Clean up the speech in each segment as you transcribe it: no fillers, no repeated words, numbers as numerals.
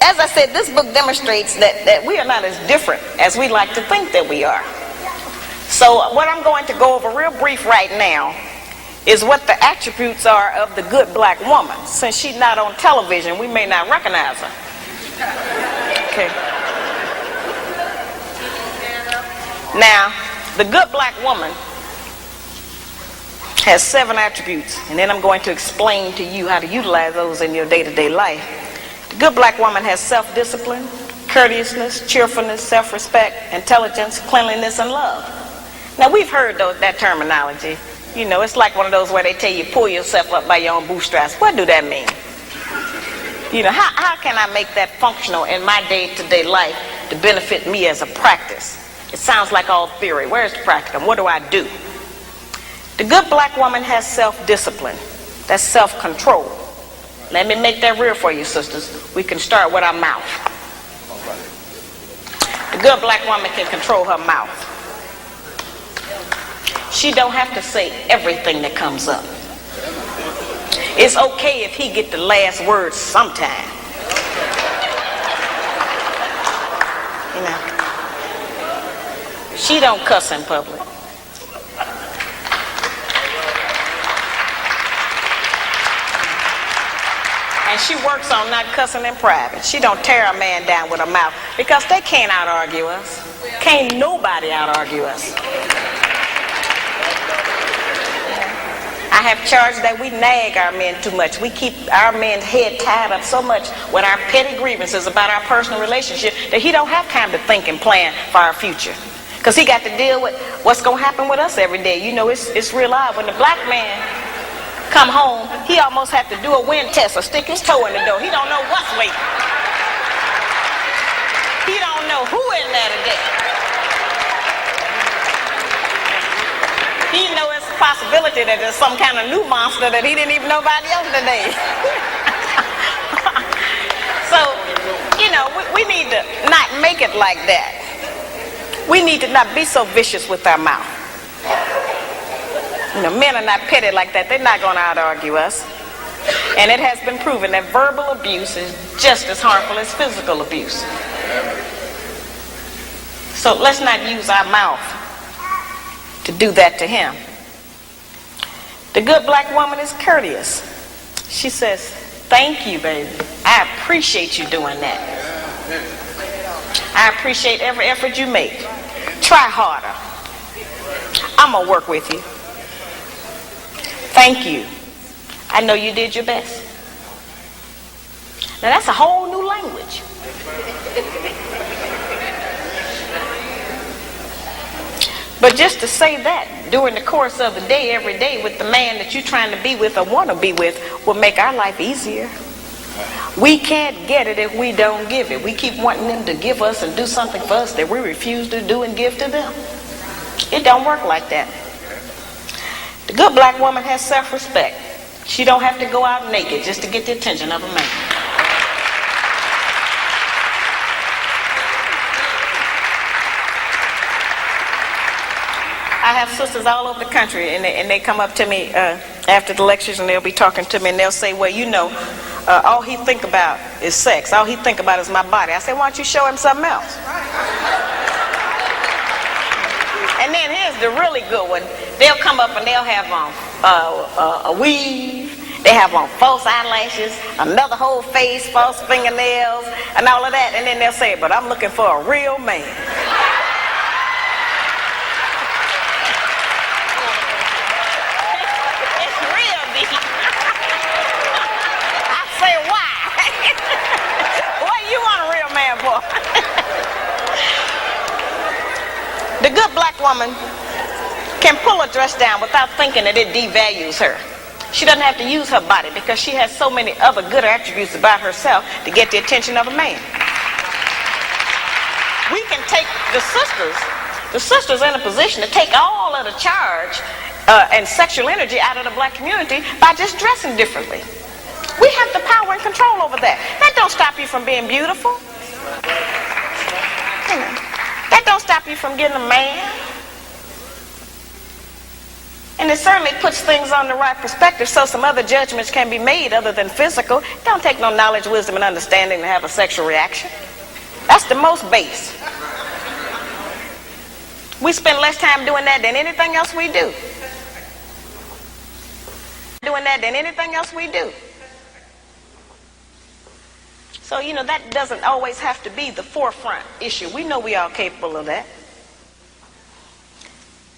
as I said, this book demonstrates that we are not as different as we like to think that we are. So what I'm going to go over real brief right now is what the attributes are of the good black woman. Since she's not on television, we may not recognize her. Okay. Now, the good black woman has 7 attributes, and then I'm going to explain to you how to utilize those in your day-to-day life. The good black woman has self-discipline, courteousness, cheerfulness, self-respect, intelligence, cleanliness, and love. Now, we've heard that terminology. You know, it's like one of those where they tell you pull yourself up by your own bootstraps. What do that mean? You know, how can I make that functional in my day-to-day life to benefit me as a practice? It sounds like all theory. Where's the practicum? What do I do? The good black woman has self-discipline. That's self-control. Let me make that real for you, sisters. We can start with our mouth. The good black woman can control her mouth. She don't have to say everything that comes up. It's okay if he get the last word sometime. You know. She don't cuss in public. And she works on not cussing in private. She don't tear a man down with her mouth because they can't out-argue us. Can't nobody out-argue us. I have charged that we nag our men too much. We keep our men's head tied up so much with our petty grievances about our personal relationship that he don't have time to think and plan for our future. Because he got to deal with what's going to happen with us every day. You know, it's real odd. When the black man come home, he almost have to do a wind test or stick his toe in the door. He don't know what's waiting. He don't know who in there today. He know it's a possibility that there's some kind of new monster that he didn't even know about yesterday. So, you know, we need to not make it like that. We need to not be so vicious with our mouth. You know, men are not petty like that. They're not going to out-argue us. And it has been proven that verbal abuse is just as harmful as physical abuse. So let's not use our mouth to do that to him. The good black woman is courteous. She says, thank you, baby. I appreciate you doing that. I appreciate every effort you make. Try harder. I'm going to work with you. Thank you. I know you did your best. Now that's a whole new language. But just to say that during the course of the day, every day, with the man that you're trying to be with or want to be with, will make our life easier. We can't get it if we don't give it. We keep wanting them to give us and do something for us that we refuse to do and give to them. It don't work like that. The good black woman has self-respect. She don't have to go out naked just to get the attention of a man. I have sisters all over the country, and they come up to me after the lectures, and they'll be talking to me, and they'll say, well, you know, all he think about is sex. All he think about is my body. I say, why don't you show him something else? And then here's the really good one. They'll come up and they'll have on a weave. They have on false eyelashes, another whole face, false fingernails, and all of that. And then they'll say, but I'm looking for a real man. It's real deep. I say, why? What you want a real man for? The good black woman can pull a dress down without thinking that it devalues her. She doesn't have to use her body because she has so many other good attributes about herself to get the attention of a man. We can take the sisters in a position to take all of the charge and sexual energy out of the black community by just dressing differently. We have the power and control over that. That don't stop you from being beautiful. That don't stop you from getting a man. And it certainly puts things on the right perspective so some other judgments can be made other than physical. It don't take no knowledge, wisdom, and understanding to have a sexual reaction. That's the most base. We spend less time doing that than anything else we do. So, that doesn't always have to be the forefront issue. We know we are capable of that.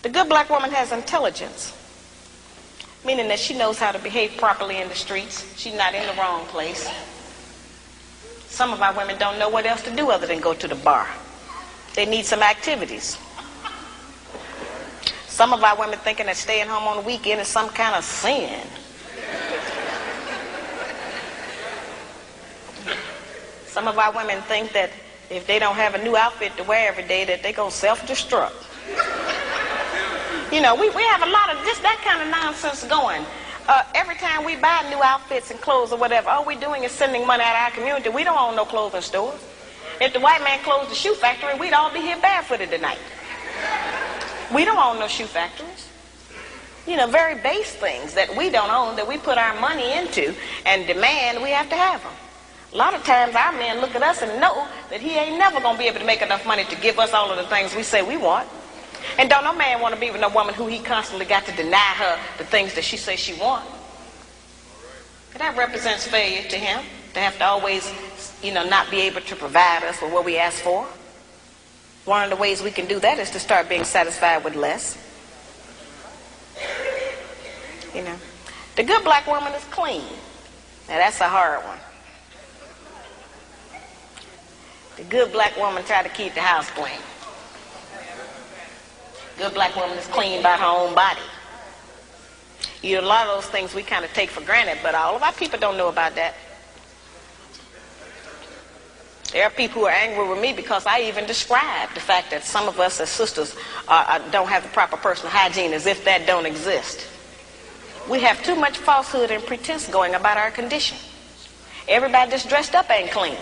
The good black woman has intelligence, meaning that she knows how to behave properly in the streets. She's not in the wrong place. Some of our women don't know what else to do other than go to the bar. They need some activities. Some of our women thinking that staying home on the weekend is some kind of sin. Some of our women think that if they don't have a new outfit to wear every day, that they're going to self-destruct. We have a lot of just that kind of nonsense going. Every time we buy new outfits and clothes or whatever, all we're doing is sending money out of our community. We don't own no clothing stores. If the white man closed the shoe factory, we'd all be here barefooted tonight. We don't own no shoe factories. Very base things that we don't own, that we put our money into and demand we have to have them. A lot of times our men look at us and know that he ain't never going to be able to make enough money to give us all of the things we say we want. And don't no man want to be with no woman who he constantly got to deny her the things that she says she wants. That represents failure to him, to have to always, not be able to provide us with what we ask for. One of the ways we can do that is to start being satisfied with less. The good black woman is clean. Now that's a hard one. The good black woman try to keep the house clean. Good black woman is clean by her own body. A lot of those things we kind of take for granted, but all of our people don't know about that. There are people who are angry with me because I even described the fact that some of us as sisters don't have the proper personal hygiene, as if that don't exist. We have too much falsehood and pretense going about our condition. Everybody that's dressed up ain't clean.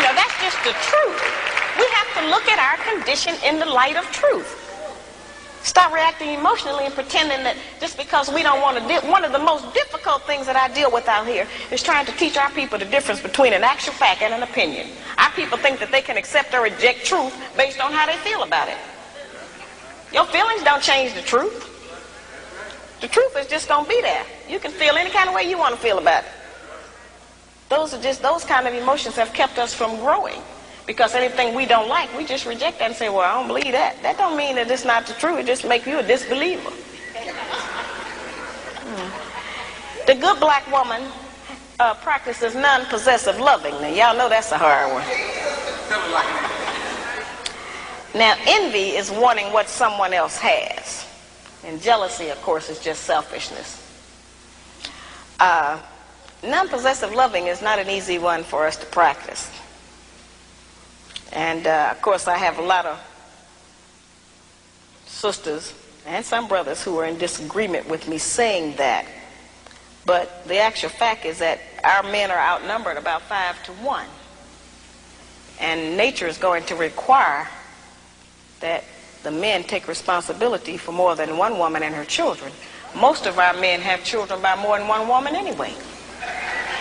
That's just the truth. We have to look at our condition in the light of truth. Stop reacting emotionally and pretending that just because we don't want to deal. One of the most difficult things that I deal with out here is trying to teach our people the difference between an actual fact and an opinion. Our people think that they can accept or reject truth based on how they feel about it. Your feelings don't change the truth. The truth is just going to be there. You can feel any kind of way you want to feel about it. Those kind of emotions have kept us from growing. Because anything we don't like, we just reject that and say, well, I don't believe that. That don't mean that it's not the truth. It just makes you a disbeliever. The good black woman practices non-possessive loving. Now, y'all know that's a hard one. Now, envy is wanting what someone else has. And jealousy, of course, is just selfishness. Non-possessive loving is not an easy one for us to practice. And, of course, I have a lot of sisters and some brothers who are in disagreement with me saying that. But the actual fact is that our men are outnumbered about 5 to 1. And nature is going to require that the men take responsibility for more than one woman and her children. Most of our men have children by more than one woman anyway.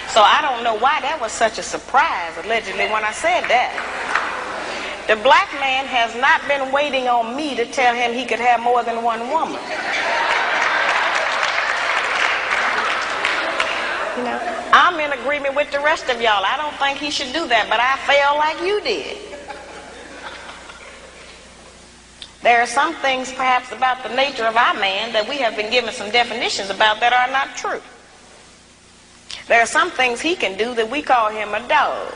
So I don't know why that was such a surprise, allegedly, when I said that. The black man has not been waiting on me to tell him he could have more than one woman. I'm in agreement with the rest of y'all. I don't think he should do that, but I feel like you did. There are some things perhaps about the nature of our man that we have been given some definitions about that are not true. There are some things he can do that we call him a dog.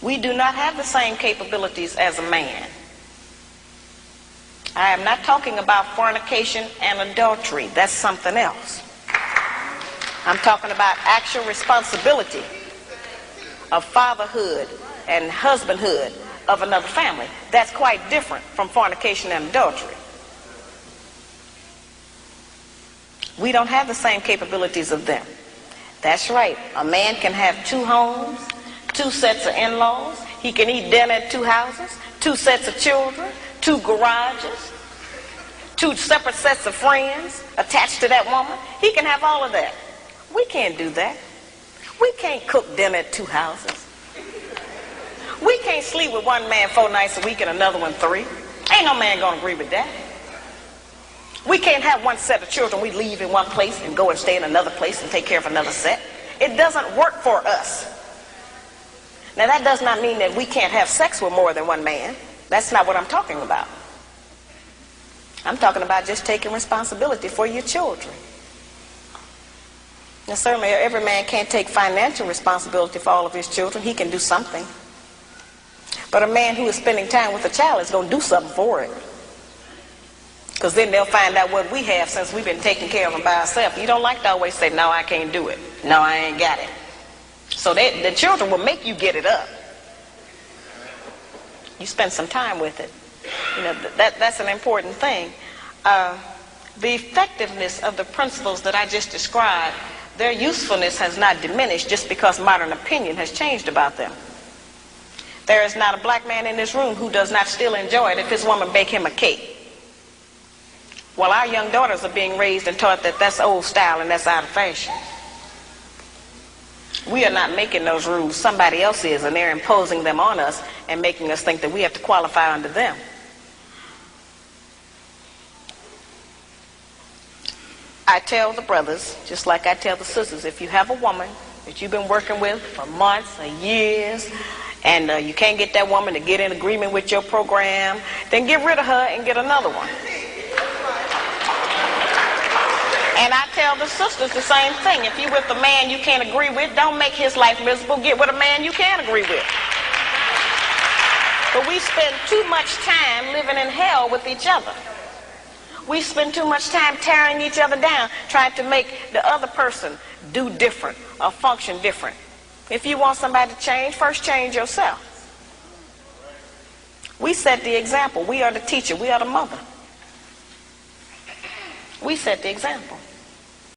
We do not have the same capabilities as a man. I am not talking about fornication and adultery. That's something else. I'm talking about actual responsibility of fatherhood and husbandhood of another family. That's quite different from fornication and adultery. We don't have the same capabilities of them. That's right. A man can have 2 homes, 2 sets of in-laws. He can eat dinner at 2 houses, 2 sets of children, 2 garages, 2 separate sets of friends attached to that woman. He can have all of that. We can't do that. We can't cook dinner at 2 houses. We can't sleep with one man 4 nights a week and another one 3. Ain't no man gonna agree with that. We can't have one set of children we leave in one place and go and stay in another place and take care of another set. It doesn't work for us. Now that does not mean that we can't have sex with more than one man. That's not what I'm talking about. I'm talking about just taking responsibility for your children. Now certainly every man can't take financial responsibility for all of his children. He can do something. But a man who is spending time with a child is going to do something for it. Because then they'll find out what we have since we've been taking care of them by ourselves. You don't like to always say, no, I can't do it. No, I ain't got it. So the children will make you get it up. You spend some time with it. You know, that's an important thing. The effectiveness of the principles that I just described, their usefulness has not diminished just because modern opinion has changed about them. There is not a black man in this room who does not still enjoy it if his woman bake him a cake. Well, our young daughters are being raised and taught that that's old style and that's out of fashion. We are not making those rules. Somebody else is, and they're imposing them on us and making us think that we have to qualify under them. I tell the brothers, just like I tell the sisters, if you have a woman that you've been working with for months or years, and you can't get that woman to get in agreement with your program, then get rid of her and get another one. And I tell the sisters the same thing. If you're with a man you can't agree with, don't make his life miserable. Get with a man you can agree with. But we spend too much time living in hell with each other. We spend too much time tearing each other down, trying to make the other person do different or function different. If you want somebody to change, first change yourself. We set the example. We are the teacher. We are the mother. We set the example.